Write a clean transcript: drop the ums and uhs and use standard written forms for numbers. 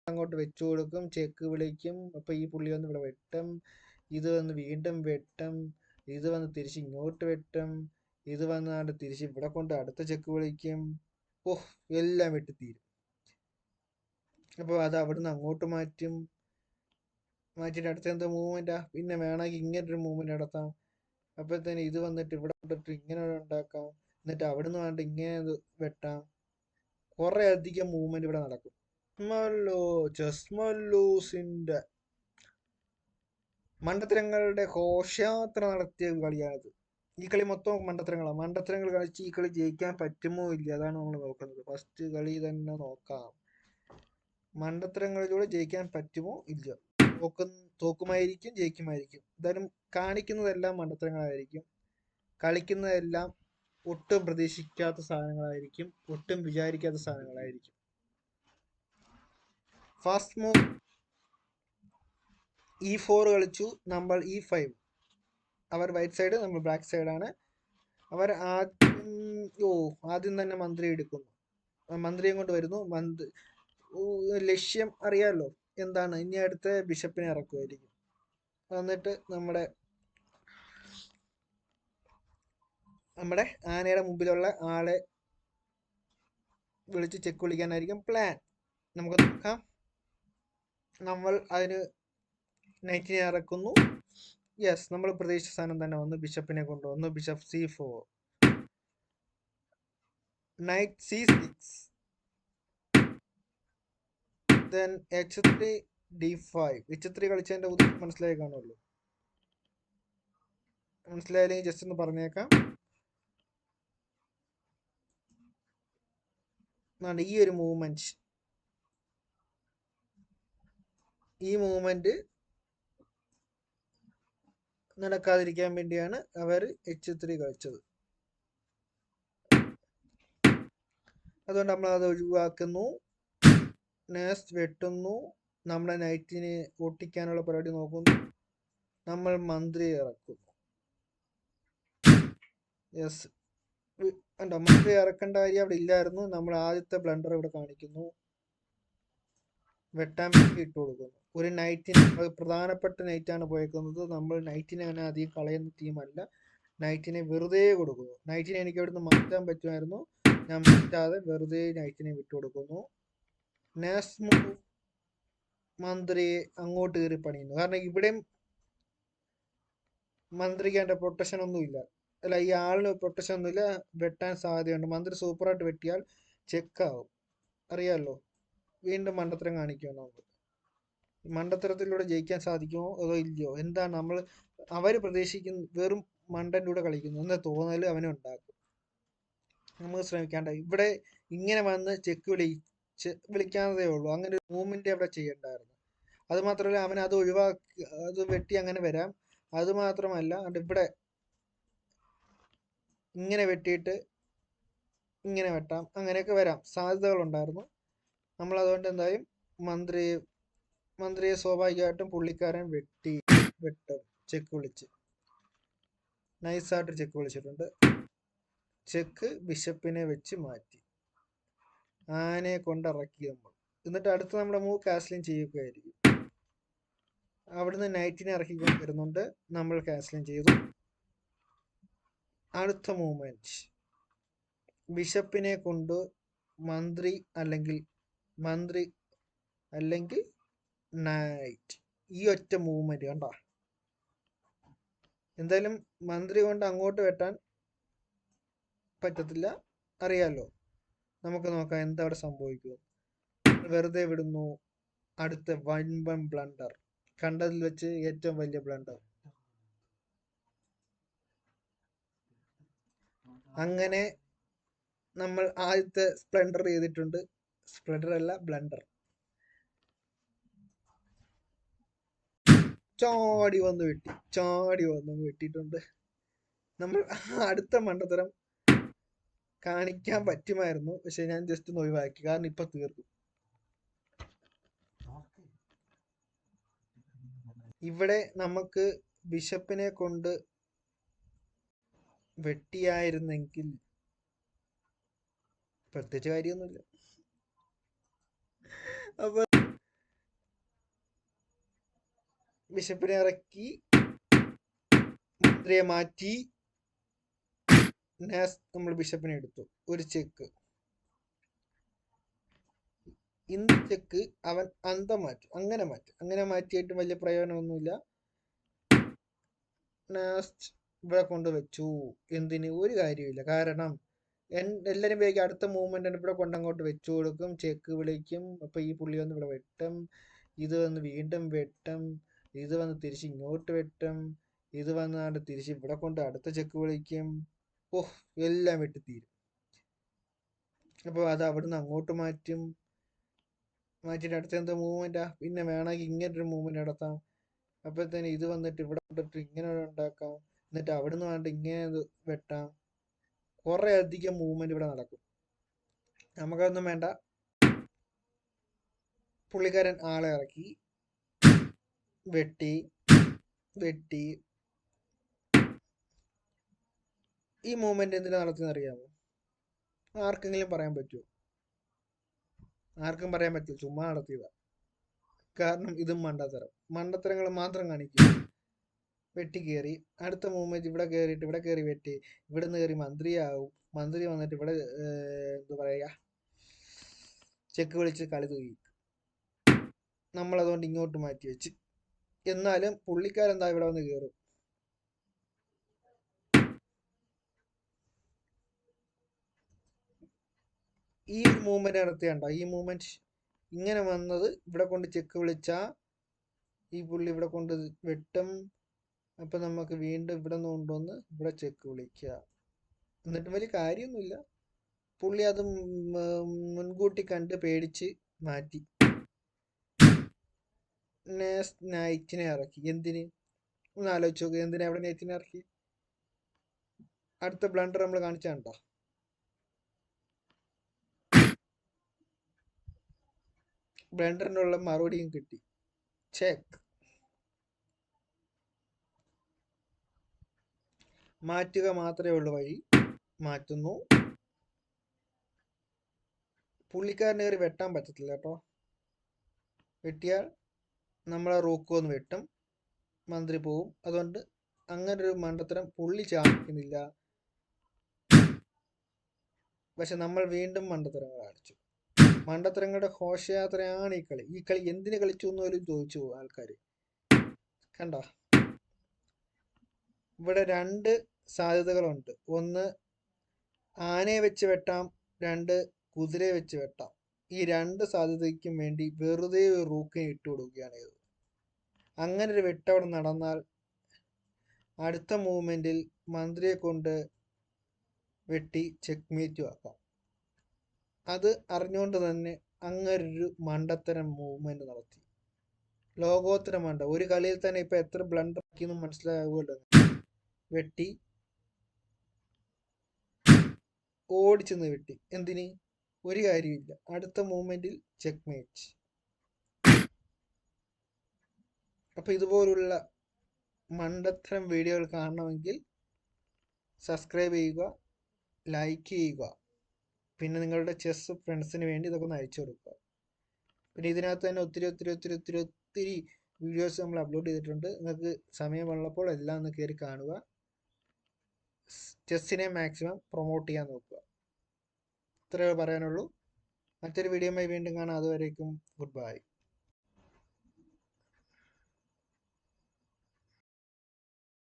അങ്ങോട്ട് വെച്ചു കൊടുക്കും, ചെക്ക് വിളിക്കും. അപ്പോൾ ഈ പുള്ളി വന്ന് ഇവിടെ വെട്ടും, ഇത് വന്ന് വീണ്ടും വെട്ടും, ഇത് വന്ന് തിരിച്ച് ഇങ്ങോട്ട് വെട്ടും, ഇത് വന്നാണ്ട് തിരിച്ച് ഇവിടെ കൊണ്ട് അടുത്ത ചെക്ക് വിളിക്കും. ഓഹ്, എല്ലാം വെട്ടിത്തീരും. അപ്പോൾ അത് അവിടുന്ന് അങ്ങോട്ട് മാറ്റിയിട്ട് അടുത്ത എന്താ മൂവ്മെൻറ്റാ, പിന്നെ വേണമെങ്കിൽ ഇങ്ങനൊരു മൂവ്മെൻറ്റ് നടത്താം. അപ്പോഴത്തേന് ഇത് വന്നിട്ട് ഇവിടെ കൊണ്ടിട്ട് ഇങ്ങനെ ഉണ്ടാക്കാം, എന്നിട്ട് അവിടുന്ന് വേണ്ട ഇങ്ങനെ വെട്ടാം. കുറേ അധികം മൂവ്മെൻറ്റ് ഇവിടെ നടക്കും. ചെസ്മല്ലൂസിന്റെ മണ്ടത്തരങ്ങളുടെ ഘോഷയാത്ര നടത്തിയ കളിയാണിത്. ഈ കളി മൊത്തം മണ്ടത്തരങ്ങളാണ്. മണ്ടത്തരങ്ങൾ കളിച്ച് ഈ കളി ജയിക്കാൻ പറ്റുമോ ഇല്ല, അതാണ് നമ്മൾ നോക്കുന്നത്. ഫസ്റ്റ് കളി തന്നെ നോക്കാം. മണ്ടത്തരങ്ങളിലൂടെ ജയിക്കാൻ പറ്റുമോ ഇല്ല. തോക്കുമായിരിക്കും, ജയിക്കുമായിരിക്കും. എന്തായാലും കാണിക്കുന്നതെല്ലാം മണ്ടത്തരങ്ങളായിരിക്കും, കളിക്കുന്നതെല്ലാം ഒട്ടും പ്രതീക്ഷിക്കാത്ത സാധനങ്ങളായിരിക്കും, ഒട്ടും വിചാരിക്കാത്ത സാധനങ്ങളായിരിക്കും. ഫാസ്റ്റ് മൂവ് E4 കളിച്ചു, നമ്മൾ E5. അവർ വൈറ്റ് സൈഡ്, നമ്മൾ ബ്ലാക്ക് സൈഡാണ്. അവർ ആദ്യം തന്നെ മന്ത്രി എടുക്കുന്നു. മന്ത്രിയും കൊണ്ട് വരുന്നു. ലക്ഷ്യം അറിയാമല്ലോ എന്താണ്. ഇനി അടുത്ത ബിഷപ്പിനെ ഇറക്കുമായിരിക്കും. എന്നിട്ട് നമ്മുടെ ആനയുടെ മുമ്പിലുള്ള ആളെ വിളിച്ച് ചെക്ക് വിളിക്കാനായിരിക്കും പ്ലാൻ. നമുക്ക് നോക്കാം. നമ്മൾ അതിന് നൈറ്റിനെ ഇറക്കുന്നു. യെസ്, നമ്മൾ പ്രതീക്ഷിച്ച സാധനം തന്നെ വന്നു. ബിഷപ്പിനെ കൊണ്ടുവന്നു. Bishop C4, night C6, then H3 D5. H3 കളിച്ചതിന്റെ ഉദ്ദേശം മനസ്സിലായി കാണുമല്ലോ. മനസ്സിലായില്ലെങ്കിൽ ജസ്റ്റ് ഒന്ന് പറഞ്ഞേക്കാം. ഈ ഒരു മൂവ്മെന്റ് നടക്കാതിരിക്കാൻ വേണ്ടിയാണ് അവർ H3 കളിച്ചത്. അതുകൊണ്ട് നമ്മൾ അത് ഒഴിവാക്കുന്നു. നേഴ്സ് വെട്ടുന്നു. നമ്മുടെ നൈറ്റിനെ ഒട്ടിക്കാനുള്ള പരിപാടി നോക്കുന്നു. നമ്മൾ മന്ത്രി ഇറക്കുന്നു. യെസ്, മന്ത്രി ഇറക്കേണ്ട കാര്യം അവിടെ ഇല്ലായിരുന്നു. നമ്മൾ ആദ്യത്തെ ബ്ലണ്ടർ ഇവിടെ കാണിക്കുന്നു. വെട്ടാൻ വേണ്ടി ഇട്ട് കൊടുക്കുന്നു. ഒരു നൈറ്റിന്, പ്രധാനപ്പെട്ട നൈറ്റാണ് പോയേക്കുന്നത്. നമ്മൾ നൈറ്റിനെ അങ്ങനെ അധികം കളയുന്ന ടീമല്ല. നൈറ്റിനെ വെറുതെ കൊടുക്കുന്നു. നൈറ്റിനെ എനിക്ക് അവിടുന്ന് മാറ്റാൻ പറ്റുമായിരുന്നു, ഞാൻ മാറ്റാതെ വെറുതെ നൈറ്റിനെ വിട്ടുകൊടുക്കുന്നു. നേഴ്സ് മൂവ് മന്ത്രിയെ അങ്ങോട്ട് കയറി പണിയുന്നു. കാരണം ഇവിടെയും മന്ത്രിക്ക് അതിൻ്റെ പ്രൊട്ടക്ഷൻ ഒന്നുമില്ല. അല്ല, ഈ ആളിന് പ്രൊട്ടക്ഷൻ ഒന്നുമില്ല. വെട്ടാൻ സാധ്യതയുണ്ട്. മന്ത്രി സൂപ്പറായിട്ട് വെട്ടിയാൽ ചെക്കാവും, അറിയാമല്ലോ. വീണ്ടും മണ്ടത്തരം കാണിക്കുമോ നമുക്ക്? മണ്ടത്തരത്തിലൂടെ ജയിക്കാൻ സാധിക്കുമോ അതോ ഇല്ലയോ? എന്താണ് അവർ പ്രതീക്ഷിക്കുന്ന? വെറും മണ്ടൻ്റെ കൂടെ കളിക്കുന്നു എന്ന തോന്നൽ അവനുണ്ടാക്കും. നമുക്ക് ശ്രമിക്കാണ്ട. ഇവിടെ ഇങ്ങനെ വന്ന് ചെക്ക് വിളിക്കാന്നതേ ഉള്ളൂ. അങ്ങനെ ഒരു മൂവ്മെന്റ് അവിടെ ചെയ്യണ്ടായിരുന്നു. അത് മാത്രമല്ല, അവൻ അത് ഒഴിവാക്കി, അത് വെട്ടി അങ്ങനെ വരാം. അത് മാത്രമല്ല, ഇവിടെ ഇങ്ങനെ വെട്ടിയിട്ട് ഇങ്ങനെ വെട്ടാം, അങ്ങനെയൊക്കെ വരാം, സാധ്യതകളുണ്ടായിരുന്നു. നമ്മൾ അതുകൊണ്ട് എന്തായാലും മന്ത്രിയെ സ്വാഭാവികമായിട്ടും പുള്ളിക്കാരൻ വെട്ടും. ചെക്ക് വിളിച്ച് നൈസായിട്ട് ചെക്ക് വിളിച്ചിട്ടുണ്ട്. ചെക്ക് ബിഷപ്പിനെ വെച്ച് മാറ്റി, ആനയെ കൊണ്ടിറക്കി നമ്മൾ. എന്നിട്ട് അടുത്ത് നമ്മുടെ മൂവ് കാസ്ലിംഗ് ചെയ്യുകയായിരിക്കും. അവിടുന്ന് നൈറ്റിനെ ഇറക്കിക്കൊണ്ട് വരുന്നുണ്ട്. നമ്മൾ കാസ്ലിംഗ് ചെയ്തു. അടുത്ത മൂവ്മെന്റ് ബിഷപ്പിനെ കൊണ്ട് മന്ത്രി അല്ലെങ്കിൽ നൈറ്റ്. ഈ ഒറ്റ മൂവ്മെന്റ് കണ്ട. എന്തായാലും മന്ത്രി കൊണ്ട് അങ്ങോട്ട് വെട്ടാൻ പറ്റത്തില്ല, അറിയാലോ. നമുക്ക് നോക്കാം എന്താ അവിടെ സംഭവിക്കും. വെറുതെ വിടുന്നു. അടുത്ത വൻ ബ്ലണ്ടർ, കണ്ടതിൽ വെച്ച് ഏറ്റവും വലിയ ബ്ലണ്ടർ. അങ്ങനെ നമ്മൾ ആദ്യത്തെ സ്പ്ലെൻഡർ ചെയ്തിട്ടുണ്ട്. സ്പ്ലെൻഡർ അല്ല, ബ്ലണ്ടർ. ചാടി വന്ന് വെട്ടിയിട്ടുണ്ട്. നമ്മൾ അടുത്ത മണ്ടത്തരം കാണിക്കാൻ പറ്റുമായിരുന്നു, പക്ഷെ ഞാൻ ജസ്റ്റ് ഒന്ന് ഒഴിവാക്കി, കാരണം ഇപ്പൊ തീർക്കും. ഇവിടെ നമുക്ക് ബിഷപ്പിനെ കൊണ്ട് വെട്ടിയായിരുന്നെങ്കിൽ പ്രത്യേകിച്ച് കാര്യമൊന്നുമില്ല. അപ്പൊ ബിഷപ്പിനെ ഇറക്കി മന്ത്രിയെ മാറ്റി നമ്മൾ ബിഷപ്പിനെ എടുത്തു. ഒരു ചെക്ക്. ഇന്ന് ചെക്ക് അവൻ അന്തം മാറ്റും. അങ്ങനെ മാറ്റിയിട്ട് വലിയ പ്രയോജനമൊന്നുമില്ല. ഇവിടെ കൊണ്ടുവച്ചു. എന്തിന്? ഒരു കാര്യമില്ല. കാരണം എല്ലാരും വേഗം അടുത്ത മൂവ്മെന്റ് ഇവിടെ കൊണ്ടങ്ങോട്ട് വെച്ചു കൊടുക്കും. ചെക്ക് വിളിക്കും. അപ്പൊ ഈ പുള്ളി വന്ന് ഇവിടെ വെട്ടും, ഇത് വന്ന് വീണ്ടും വെട്ടും, ഇത് വന്ന് തിരിച്ച് ഇങ്ങോട്ട് വെട്ടും, ഇത് വന്ന് തിരിച്ച് ഇവിടെ കൊണ്ട് അടുത്ത ചെക്ക് വിളിക്കും. ഓഹ്, എല്ലാം വെട്ടിത്തീരും. അപ്പൊ അത് അവിടുന്ന് അങ്ങോട്ട് മാറ്റും. മാറ്റിയിട്ട് അടുത്ത എന്താ മൂവ്മെന്റാ? പിന്നെ വേണമെങ്കിൽ ഇങ്ങനൊരു മൂവ്മെന്റ് നടത്താം. അപ്പോഴത്തേന് ഇത് വന്നിട്ട് ഇവിടെ കൊണ്ടിട്ട് ഇങ്ങനെ ഉണ്ടാക്കാം. എന്നിട്ട് അവിടുന്ന് വേണ്ട ഇങ്ങനെ വെട്ടാം. കുറെ അധികം മൂവ്മെന്റ് ഇവിടെ നടക്കും. നമുക്കതൊന്നും വേണ്ട. പുള്ളിക്കാരൻ ആളെ ഇറക്കി വെട്ടി. ഈ മൂവ്മെന്റ് എന്തിനാ നടത്തുന്നത് അറിയാമോ? ആർക്കെങ്കിലും പറയാൻ പറ്റുമോ? ആർക്കും പറയാൻ പറ്റില്ല. ചുമ്മാ നടത്തിയതാ. കാരണം ഇതും മണ്ടത്തരങ്ങൾ മാത്രം കാണിക്കും. വെട്ടി കയറി അടുത്ത മൂവ്മെന്റ് ഇവിടെ കയറിയിട്ട് ഇവിടെ കയറി വെട്ടി, ഇവിടുന്ന് കയറി മന്ത്രിയാവും. മന്ത്രി വന്നിട്ട് ഇവിടെ എന്താ പറയാ, ചെക്ക് വിളിച്ച് കളി തൂക്കി. നമ്മളതുകൊണ്ട് ഇങ്ങോട്ട് മാറ്റി വെച്ച്. എന്നാലും പുള്ളിക്കാരെന്താ ഇവിടെ വന്ന് കയറും. ഈ മൂവ്മെന്റ് നടത്തിയുണ്ടോ? ഈ മൂവ്മെന്റ് ഇങ്ങനെ വന്നത് ഇവിടെ കൊണ്ട് ചെക്ക് വിളിച്ചാ ഈ പുള്ളി ഇവിടെ കൊണ്ട് വെട്ടും. അപ്പൊ നമുക്ക് വീണ്ടും ഇവിടെ നിന്ന് കൊണ്ടുവന്ന് ഇവിടെ ചെക്ക് വിളിക്കുക. എന്നിട്ട് വലിയ കാര്യമൊന്നുമില്ല. പുള്ളി അത് മുൻകൂട്ടി കണ്ട് പേടിച്ച് മാറ്റി. നൈറ്റിനെ ഇറക്കി. എന്തിന്? ഒന്ന് ആലോചിച്ച് നോക്കുക. എന്തിനാ അവിടെ നൈറ്റിനെ ഇറക്കി? അടുത്ത ബ്ലണ്ടർ നമ്മൾ കാണിച്ചാണ്ടോ? ബ്ലണ്ടറിനുള്ള മറുപടിയും കിട്ടി. ചെക്ക്. മാറ്റുക മാത്രമേ ഉള്ളൂ വഴി. മാറ്റുന്നു. പുള്ളിക്കാരന് കയറി വെട്ടാൻ പറ്റത്തില്ല കേട്ടോ. വെട്ടിയാൽ നമ്മളെ റൂക്കൊന്ന് വെട്ടും, മന്ത്രി പോവും. അതുകൊണ്ട് അങ്ങനൊരു മണ്ടത്തരം പുള്ളി ചാടിക്കുന്നില്ല. പക്ഷെ നമ്മൾ വീണ്ടും മണ്ടത്തരങ്ങൾ കാണിച്ചു. മണ്ടത്തരങ്ങളുടെ ഘോഷയാത്രയാണ് ഈ കളി. ഈ കളി എന്തിന് കളിച്ചു എന്ന് പോലും ചോദിച്ചു പോകും ആൾക്കാർ. കണ്ടോ? ഇവിടെ രണ്ട് സാധ്യതകളുണ്ട്. ഒന്ന് ആനയെ വെച്ച് വെട്ടാം, രണ്ട് കുതിരയെ വെച്ച് വെട്ടാം. ഈ രണ്ട് സാധ്യതയ്ക്കും വേണ്ടി വെറുതെ ഒരു റൂക്കിനെ ഇട്ട് കൊടുക്കുകയാണ് ഇത്. അങ്ങനെ ഒരു വെട്ടവിടെ നടന്നാൽ അടുത്ത മൂവ്മെന്റിൽ മന്ത്രിയെ കൊണ്ട് വെട്ടി ചെക്ക് ആക്കാം. അത് അറിഞ്ഞുകൊണ്ട് തന്നെ അങ്ങനൊരു മണ്ടത്തരം മൂവ്മെന്റ് നടത്തി. ലോകോത്തര മണ്ട. ഒരു കളിയിൽ തന്നെ ഇപ്പൊ എത്ര ബ്ലണ്ടർ ആക്കിയെന്ന് മനസ്സിലാകുമല്ലോ. വെട്ടി ഓടിച്ചെന്ന് വെട്ടി. എന്തിന്? ഒരു കാര്യമില്ല. അടുത്ത മൂവ്മെന്റിൽ ചെക്ക് മേറ്റ്. അപ്പൊ ഇതുപോലുള്ള മണ്ടത്തരം വീഡിയോകൾ കാണണമെങ്കിൽ സബ്സ്ക്രൈബ് ചെയ്യുക, ലൈക്ക് ചെയ്യുക. പിന്നെ നിങ്ങളുടെ ചെസ് ഫ്രണ്ട്സിന് വേണ്ടി ഇതൊക്കെ ഒന്ന് അയച്ചു കൊടുക്കുക. പിന്നെ ഇതിനകത്ത് തന്നെ ഒത്തിരി വീഡിയോസ് നമ്മൾ അപ്ലോഡ് ചെയ്തിട്ടുണ്ട്. നിങ്ങൾക്ക് സമയമുള്ളപ്പോൾ എല്ലാം ഒന്ന് കയറി കാണുക. ചെസ്സിനെ മാക്സിമം പ്രൊമോട്ട് ചെയ്യാൻ നോക്കുക. ഇത്രയേ പറയാനുള്ളൂ. മറ്റൊരു വീഡിയോയുമായി വീണ്ടും കാണാം. അതുവരേക്കും ഗുഡ് ബൈ.